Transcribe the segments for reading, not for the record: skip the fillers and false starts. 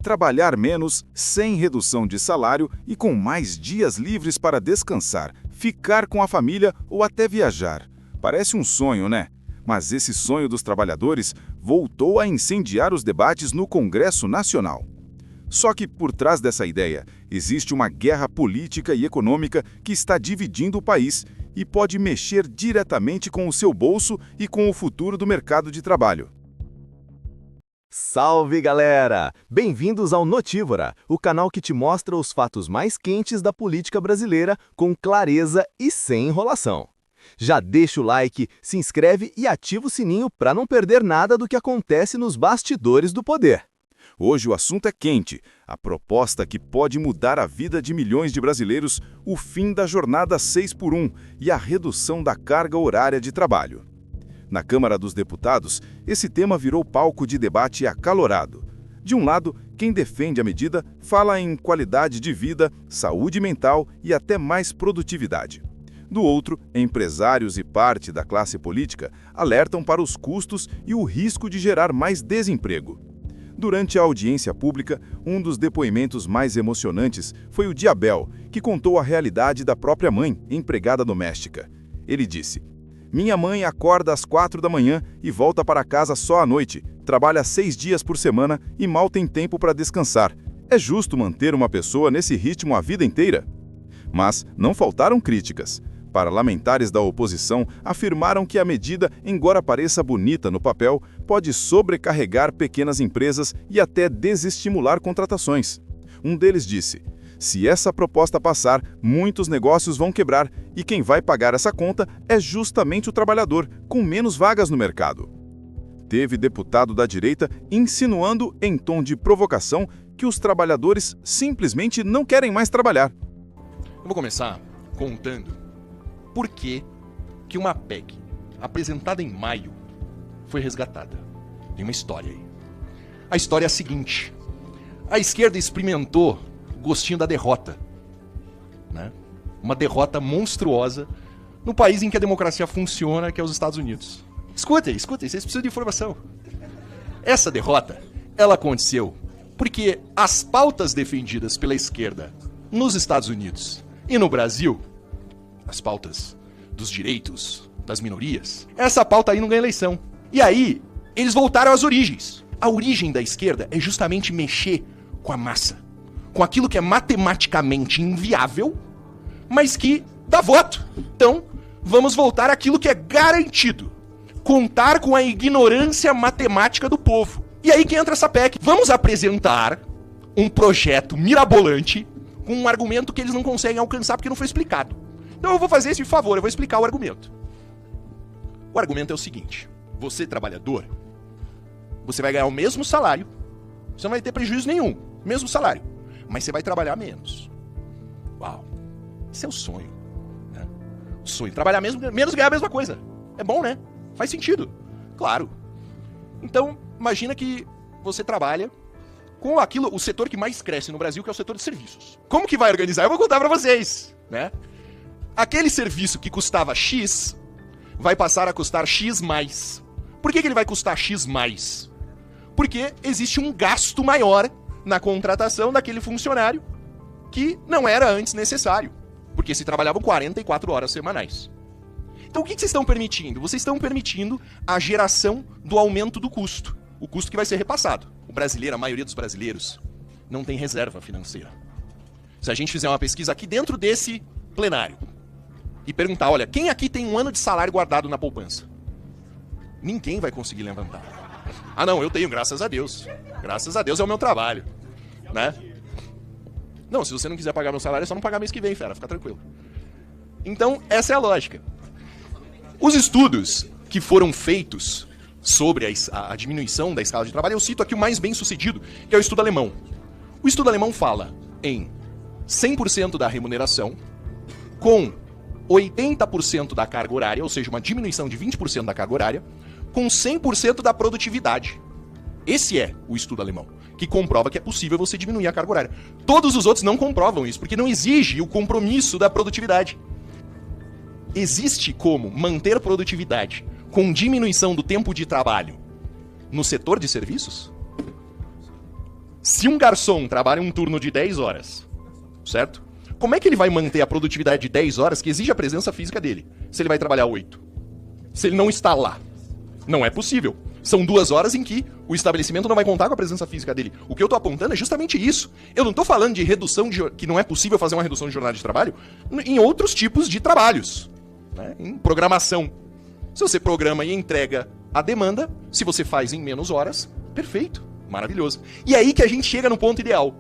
trabalhar menos, sem redução de salário e com mais dias livres para descansar, ficar com a família ou até viajar. Parece um sonho, né? Mas esse sonho dos trabalhadores voltou a incendiar os debates no Congresso Nacional. Só que por trás dessa ideia, existe uma guerra política e econômica que está dividindo o país e pode mexer diretamente com o seu bolso e com o futuro do mercado de trabalho. Salve, galera! Bem-vindos ao Notívora, o canal que te mostra os fatos mais quentes da política brasileira com clareza e sem enrolação. Já deixa o like, se inscreve e ativa o sininho para não perder nada do que acontece nos bastidores do poder. Hoje o assunto é quente, a proposta que pode mudar a vida de milhões de brasileiros, o fim da jornada 6x1 e a redução da carga horária de trabalho. Na Câmara dos Deputados, esse tema virou palco de debate acalorado. De um lado, quem defende a medida fala em qualidade de vida, saúde mental e até mais produtividade. Do outro, empresários e parte da classe política alertam para os custos e o risco de gerar mais desemprego. Durante a audiência pública, um dos depoimentos mais emocionantes foi o de Abel, que contou a realidade da própria mãe, empregada doméstica. Ele disse: "Minha mãe acorda às 4 da manhã e volta para casa só à noite, trabalha 6 dias por semana e mal tem tempo para descansar. É justo manter uma pessoa nesse ritmo a vida inteira?" Mas não faltaram críticas. Parlamentares da oposição afirmaram que a medida, embora pareça bonita no papel, pode sobrecarregar pequenas empresas e até desestimular contratações. Um deles disse: "Se essa proposta passar, muitos negócios vão quebrar e quem vai pagar essa conta é justamente o trabalhador, com menos vagas no mercado." Teve deputado da direita insinuando, em tom de provocação, que os trabalhadores simplesmente não querem mais trabalhar. Eu vou começar contando por que uma PEC apresentada em maio foi resgatada. Tem uma história aí. A história é a seguinte: a esquerda experimentou o gostinho da derrota, né? Uma derrota monstruosa no país em que a democracia funciona, que é os Estados Unidos. Escutem, vocês precisam de informação. Essa derrota, ela aconteceu porque as pautas defendidas pela esquerda nos Estados Unidos e no Brasil, as pautas dos direitos das minorias, essa pauta aí não ganha eleição. E aí, eles voltaram às origens. A origem da esquerda é justamente mexer com a massa, com aquilo que é matematicamente inviável, mas que dá voto. Então, vamos voltar àquilo que é garantido: contar com a ignorância matemática do povo. E aí que entra essa PEC. Vamos apresentar um projeto mirabolante com um argumento que eles não conseguem alcançar porque não foi explicado. Então eu vou fazer esse favor, eu vou explicar o argumento. O argumento é o seguinte: você, trabalhador, você vai ganhar o mesmo salário, você não vai ter prejuízo nenhum, mesmo salário, mas você vai trabalhar menos. Uau, esse é o sonho, né? O sonho, trabalhar menos ganhar a mesma coisa. É bom, né? Faz sentido, claro. Então, imagina que você trabalha com o setor que mais cresce no Brasil, que é o setor de serviços. Como que vai organizar? Eu vou contar pra vocês, né? Aquele serviço que custava X vai passar a custar X mais. Por que ele vai custar X mais? Porque existe um gasto maior na contratação daquele funcionário que não era antes necessário, porque se trabalhavam 44 horas semanais. Então o que vocês estão permitindo? Vocês estão permitindo a geração do aumento do custo, o custo que vai ser repassado. O brasileiro, a maioria dos brasileiros, não tem reserva financeira. Se a gente fizer uma pesquisa aqui dentro desse plenário e perguntar, olha, quem aqui tem um ano de salário guardado na poupança? Ninguém vai conseguir levantar. Ah não, eu tenho, graças a Deus. Graças a Deus é o meu trabalho, né? Não, se você não quiser pagar meu salário, é só não pagar mês que vem, fera, fica tranquilo. Então, essa é a lógica. Os estudos que foram feitos sobre a diminuição da escala de trabalho, eu cito aqui o mais bem sucedido, que é o estudo alemão. O estudo alemão fala em 100% da remuneração, com 80% da carga horária, ou seja, uma diminuição de 20% da carga horária, com 100% da produtividade. Esse é o estudo alemão, que comprova que é possível você diminuir a carga horária. Todos os outros não comprovam isso, porque não exige o compromisso da produtividade. Existe como manter produtividade com diminuição do tempo de trabalho no setor de serviços? Se um garçom trabalha um turno de 10 horas, certo? Como é que ele vai manter a produtividade de 10 horas que exige a presença física dele? Se ele vai trabalhar 8? Se ele não está lá? Não é possível. São 2 horas em que o estabelecimento não vai contar com a presença física dele. O que eu estou apontando é justamente isso. Eu não estou falando de redução que não é possível fazer uma redução de jornada de trabalho em outros tipos de trabalhos, né? Em programação. Se você programa e entrega a demanda, se você faz em menos horas, perfeito, maravilhoso. E é aí que a gente chega no ponto ideal,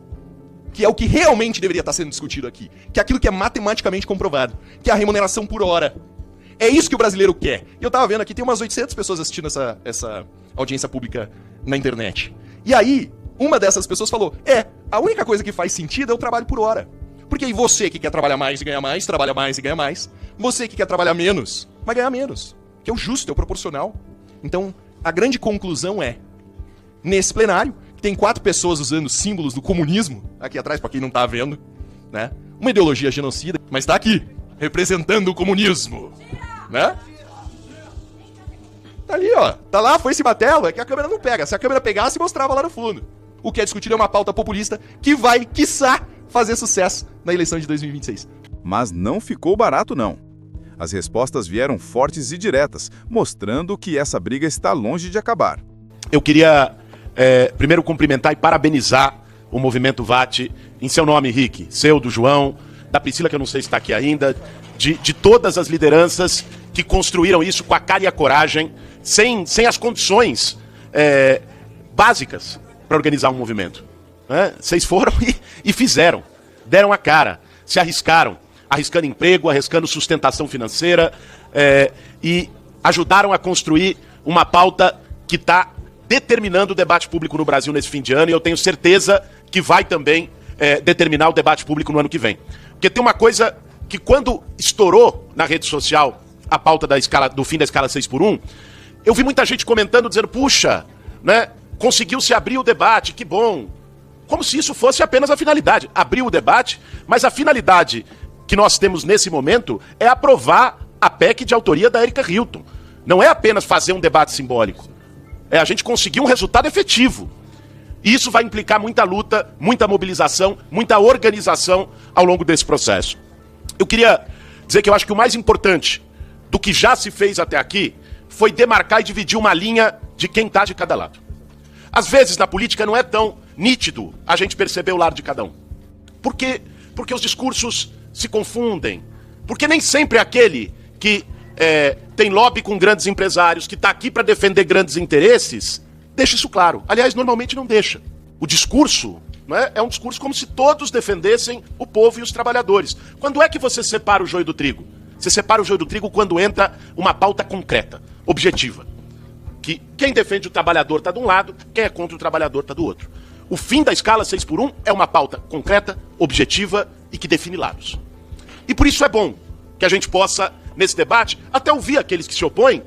que é o que realmente deveria estar sendo discutido aqui, que é aquilo que é matematicamente comprovado, que é a remuneração por hora. É isso que o brasileiro quer. E eu tava vendo aqui, tem umas 800 pessoas assistindo essa audiência pública na internet. E aí, uma dessas pessoas falou, a única coisa que faz sentido é o trabalho por hora. Porque aí você que quer trabalhar mais e ganhar mais, trabalha mais e ganha mais. Você que quer trabalhar menos, vai ganhar menos. Que é o justo, é o proporcional. Então, a grande conclusão é, nesse plenário, tem 4 pessoas usando símbolos do comunismo, aqui atrás, pra quem não tá vendo, né? Uma ideologia genocida, mas tá aqui, representando o comunismo, né? Tá ali, ó. Tá lá, foi esse martelo, é que a câmera não pega. Se a câmera pegasse, mostrava lá no fundo. O que é discutido é uma pauta populista que vai, quiçá, fazer sucesso na eleição de 2026. Mas não ficou barato, não. As respostas vieram fortes e diretas, mostrando que essa briga está longe de acabar. Eu queria primeiro cumprimentar e parabenizar o Movimento VAT, em seu nome, Rick, seu, do João, da Priscila, que eu não sei se está aqui ainda, de todas as lideranças que construíram isso com a cara e a coragem, sem as condições básicas para organizar um movimento. Né? Vocês foram e fizeram, deram a cara, se arriscaram, arriscando emprego, arriscando sustentação financeira, e ajudaram a construir uma pauta que está determinando o debate público no Brasil nesse fim de ano, e eu tenho certeza que vai também determinar o debate público no ano que vem. Porque tem uma coisa que quando estourou na rede social a pauta do fim da escala 6x1, eu vi muita gente comentando, dizendo, puxa, né, conseguiu-se abrir o debate, que bom. Como se isso fosse apenas a finalidade. Abriu o debate, mas a finalidade que nós temos nesse momento é aprovar a PEC de autoria da Erika Hilton. Não é apenas fazer um debate simbólico. É a gente conseguir um resultado efetivo. E isso vai implicar muita luta, muita mobilização, muita organização ao longo desse processo. Eu queria dizer que eu acho que o mais importante do que já se fez até aqui foi demarcar e dividir uma linha de quem está de cada lado. Às vezes, na política, não é tão nítido a gente perceber o lado de cada um. Por quê? Porque os discursos se confundem. Porque nem sempre aquele que tem lobby com grandes empresários, que está aqui para defender grandes interesses, deixa isso claro. Aliás, normalmente não deixa. O discurso, né, é um discurso como se todos defendessem o povo e os trabalhadores. Quando é que você separa o joio do trigo? Você separa o joio do trigo quando entra uma pauta concreta, objetiva. Que quem defende o trabalhador está de um lado, quem é contra o trabalhador está do outro. O fim da escala 6x1 é uma pauta concreta, objetiva e que define lados. E por isso é bom que a gente possa, nesse debate, até ouvir aqueles que se opõem,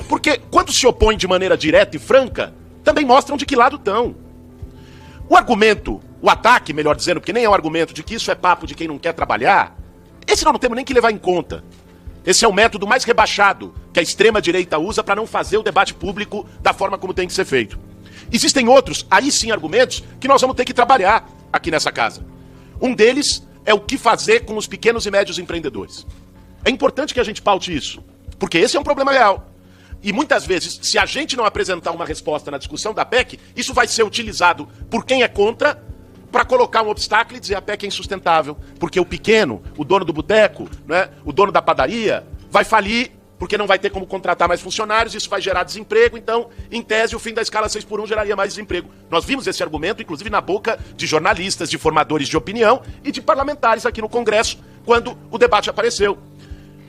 porque quando se opõem de maneira direta e franca, também mostram de que lado estão. O argumento, o ataque, melhor dizendo, porque nem é um argumento de que isso é papo de quem não quer trabalhar, esse nós não temos nem que levar em conta. Esse é o método mais rebaixado que a extrema-direita usa para não fazer o debate público da forma como tem que ser feito. Existem outros, aí sim, argumentos que nós vamos ter que trabalhar aqui nessa casa. Um deles é o que fazer com os pequenos e médios empreendedores. É importante que a gente paute isso, porque esse é um problema real. E muitas vezes, se a gente não apresentar uma resposta na discussão da PEC, isso vai ser utilizado por quem é contra para colocar um obstáculo e dizer a PEC é insustentável, porque o pequeno, o dono do boteco, né, o dono da padaria, vai falir porque não vai ter como contratar mais funcionários, isso vai gerar desemprego, então, em tese, o fim da escala 6x1 geraria mais desemprego. Nós vimos esse argumento, inclusive, na boca de jornalistas, de formadores de opinião e de parlamentares aqui no Congresso, quando o debate apareceu.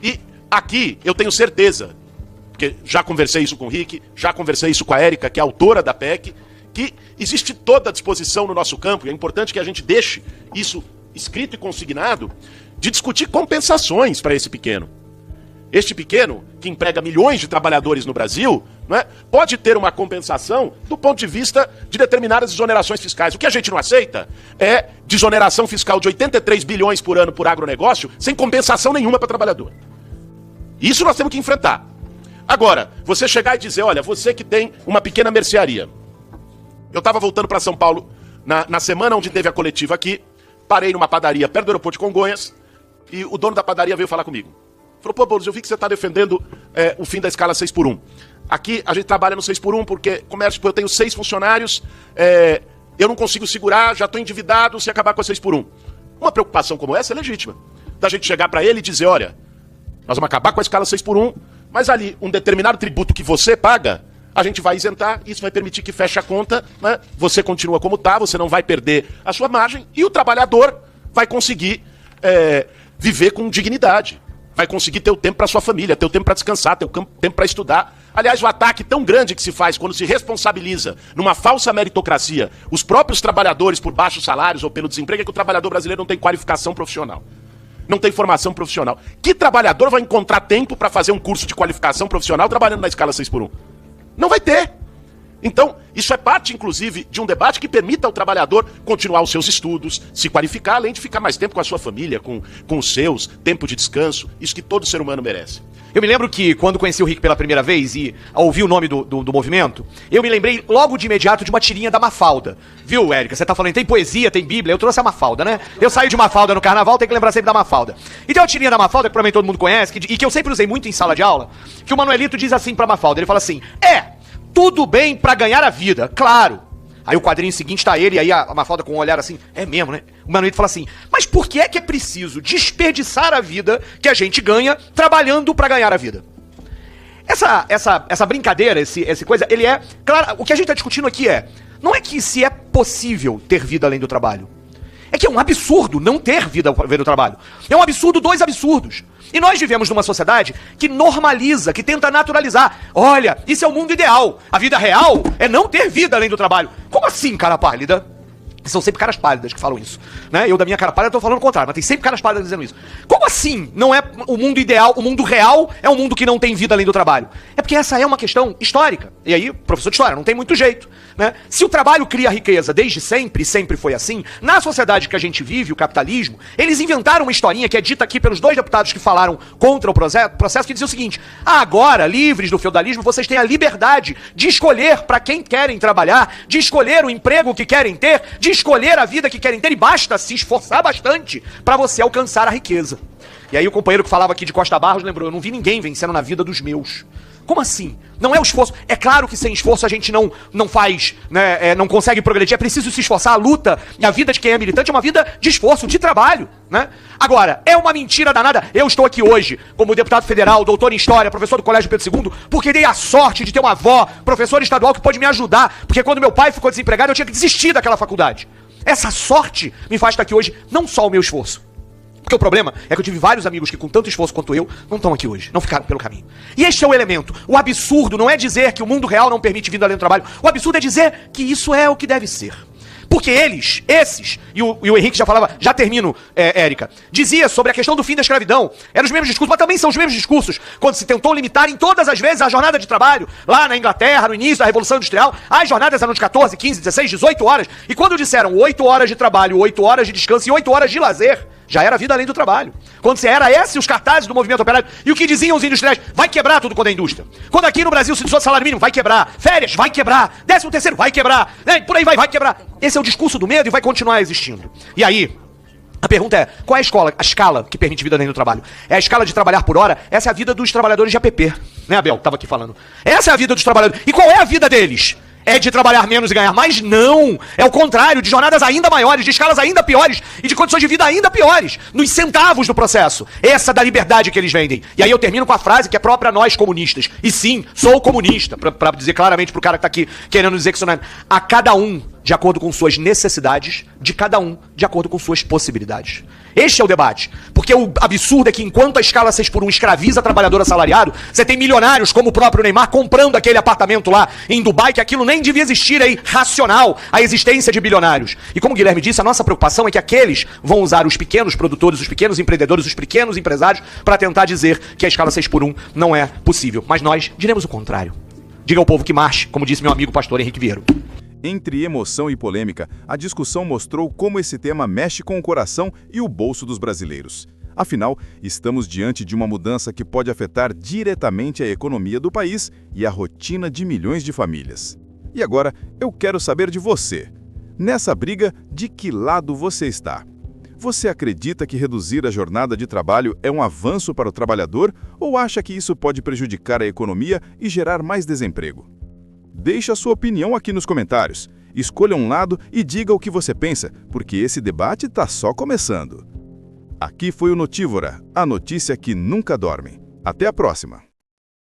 E aqui, eu tenho certeza, porque já conversei isso com o Rick, já conversei isso com a Érica, que é autora da PEC, que existe toda a disposição no nosso campo, e é importante que a gente deixe isso escrito e consignado, de discutir compensações para esse pequeno. Este pequeno, que emprega milhões de trabalhadores no Brasil, não é, pode ter uma compensação do ponto de vista de determinadas exonerações fiscais. O que a gente não aceita é desoneração fiscal de 83 bilhões por ano por agronegócio, sem compensação nenhuma para o trabalhador. Isso nós temos que enfrentar. Agora, você chegar e dizer, olha, você que tem uma pequena mercearia. Eu estava voltando para São Paulo Na semana onde teve a coletiva aqui, parei numa padaria perto do aeroporto de Congonhas e o dono da padaria veio falar comigo. Falou, pô, Boulos, eu vi que você está defendendo o fim da escala 6x1. Aqui a gente trabalha no 6x1 porque comércio, eu tenho 6 funcionários, eu não consigo segurar, já estou endividado se acabar com a 6x1. Uma preocupação como essa é legítima. Da gente chegar para ele e dizer, olha, nós vamos acabar com a escala 6x1, mas ali um determinado tributo que você paga, a gente vai isentar, isso vai permitir que feche a conta, né? Você continua como está, você não vai perder a sua margem e o trabalhador vai conseguir viver com dignidade. Vai conseguir ter o tempo para sua família, ter o tempo para descansar, ter o tempo para estudar. Aliás, o ataque tão grande que se faz quando se responsabiliza numa falsa meritocracia os próprios trabalhadores por baixos salários ou pelo desemprego é que o trabalhador brasileiro não tem qualificação profissional. Não tem formação profissional. Que trabalhador vai encontrar tempo para fazer um curso de qualificação profissional trabalhando na escala 6x1? Não vai ter. Então, isso é parte, inclusive, de um debate que permita ao trabalhador continuar os seus estudos, se qualificar, além de ficar mais tempo com a sua família, com os seus, tempo de descanso, isso que todo ser humano merece. Eu me lembro que, quando conheci o Rick pela primeira vez e ouvi o nome do movimento, eu me lembrei logo de imediato de uma tirinha da Mafalda. Viu, Érica? Você tá falando, tem poesia, tem Bíblia, eu trouxe a Mafalda, né? Eu saí de Mafalda no carnaval, tem que lembrar sempre da Mafalda. E tem uma tirinha da Mafalda, que provavelmente todo mundo conhece, e que eu sempre usei muito em sala de aula, que o Manuelito diz assim pra Mafalda, ele fala assim, tudo bem pra ganhar a vida, claro. Aí o quadrinho seguinte tá ele, e aí a Mafalda com um olhar assim, é mesmo, né? O Manuelito fala assim, mas por que é preciso desperdiçar a vida que a gente ganha trabalhando pra ganhar a vida? Essa brincadeira, esse coisa, ele é... Claro, o que a gente tá discutindo aqui não é que se é possível ter vida além do trabalho. É que é um absurdo não ter vida além do trabalho. É um absurdo, 2 absurdos. E nós vivemos numa sociedade que normaliza, que tenta naturalizar. Olha, isso é o mundo ideal. A vida real é não ter vida além do trabalho. Como assim, cara pálida? São sempre caras pálidas que falam isso, né? Eu da minha cara pálida tô falando o contrário, mas tem sempre caras pálidas dizendo isso. Como assim não é o mundo ideal, o mundo real é um mundo que não tem vida além do trabalho? É porque essa é uma questão histórica. E aí, professor de história, não tem muito jeito, né? Se o trabalho cria riqueza desde sempre, e sempre foi assim, na sociedade que a gente vive, o capitalismo, eles inventaram uma historinha que é dita aqui pelos 2 deputados que falaram contra o processo, que dizia o seguinte, agora, livres do feudalismo, vocês têm a liberdade de escolher para quem querem trabalhar, de escolher o emprego que querem ter, de escolher a vida que querem ter e basta se esforçar bastante para você alcançar a riqueza. E aí o companheiro que falava aqui de Costa Barros lembrou, eu não vi ninguém vencendo na vida dos meus. Como assim? Não é o esforço. É claro que sem esforço a gente não faz, né, não consegue progredir. É preciso se esforçar. A luta e a vida de quem é militante é uma vida de esforço, de trabalho, né? Agora, é uma mentira danada. Eu estou aqui hoje como deputado federal, doutor em História, professor do Colégio Pedro II, porque dei a sorte de ter uma avó, professora estadual, que pode me ajudar. Porque quando meu pai ficou desempregado, eu tinha que desistir daquela faculdade. Essa sorte me faz estar aqui hoje, não só o meu esforço. Porque o problema é que eu tive vários amigos que com tanto esforço quanto eu, não estão aqui hoje, não ficaram pelo caminho. E este é o elemento. O absurdo não é dizer que o mundo real não permite vida além do trabalho. O absurdo é dizer que isso é o que deve ser. Porque esses, e o Henrique já falava, já termino, Érica, dizia sobre a questão do fim da escravidão. Eram os mesmos discursos, mas também são os mesmos discursos quando se tentou limitar em todas as vezes a jornada de trabalho, lá na Inglaterra, no início da Revolução Industrial, as jornadas eram de 14, 15, 16, 18 horas. E quando disseram 8 horas de trabalho, 8 horas de descanso e 8 horas de lazer, já era vida além do trabalho. Quando se era os cartazes do movimento operário. E o que diziam os industriais? Vai quebrar tudo quando é indústria. Quando aqui no Brasil se diz salário mínimo, vai quebrar. Férias, vai quebrar. 13º, vai quebrar. Né? Por aí vai quebrar. Esse é o discurso do medo e vai continuar existindo. E aí, a pergunta é, qual é a escala que permite vida além do trabalho? É a escala de trabalhar por hora? Essa é a vida dos trabalhadores de APP. Né, Abel? Tava aqui falando. Essa é a vida dos trabalhadores. E qual é a vida deles? É de trabalhar menos e ganhar mais? Não! É o contrário, de jornadas ainda maiores, de escalas ainda piores e de condições de vida ainda piores, nos centavos do processo. Essa da liberdade que eles vendem. E aí eu termino com a frase que é própria a nós comunistas. E sim, sou comunista, pra dizer claramente pro cara que tá aqui querendo dizer que isso não é... A cada um, de acordo com suas necessidades, de cada um, de acordo com suas possibilidades. Este é o debate. Porque o absurdo é que enquanto a escala 6x1 escraviza trabalhador assalariado, você tem milionários como o próprio Neymar comprando aquele apartamento lá em Dubai, que aquilo nem devia existir, é irracional a existência de bilionários. E como o Guilherme disse, a nossa preocupação é que aqueles vão usar os pequenos produtores, os pequenos empreendedores, os pequenos empresários para tentar dizer que a escala 6x1 não é possível. Mas nós diremos o contrário. Diga ao povo que marche, como disse meu amigo pastor Henrique Vieiro. Entre emoção e polêmica, a discussão mostrou como esse tema mexe com o coração e o bolso dos brasileiros. Afinal, estamos diante de uma mudança que pode afetar diretamente a economia do país e a rotina de milhões de famílias. E agora, eu quero saber de você. Nessa briga, de que lado você está? Você acredita que reduzir a jornada de trabalho é um avanço para o trabalhador ou acha que isso pode prejudicar a economia e gerar mais desemprego? Deixe a sua opinião aqui nos comentários. Escolha um lado e diga o que você pensa, porque esse debate está só começando. Aqui foi o Notívora, a notícia que nunca dorme. Até a próxima!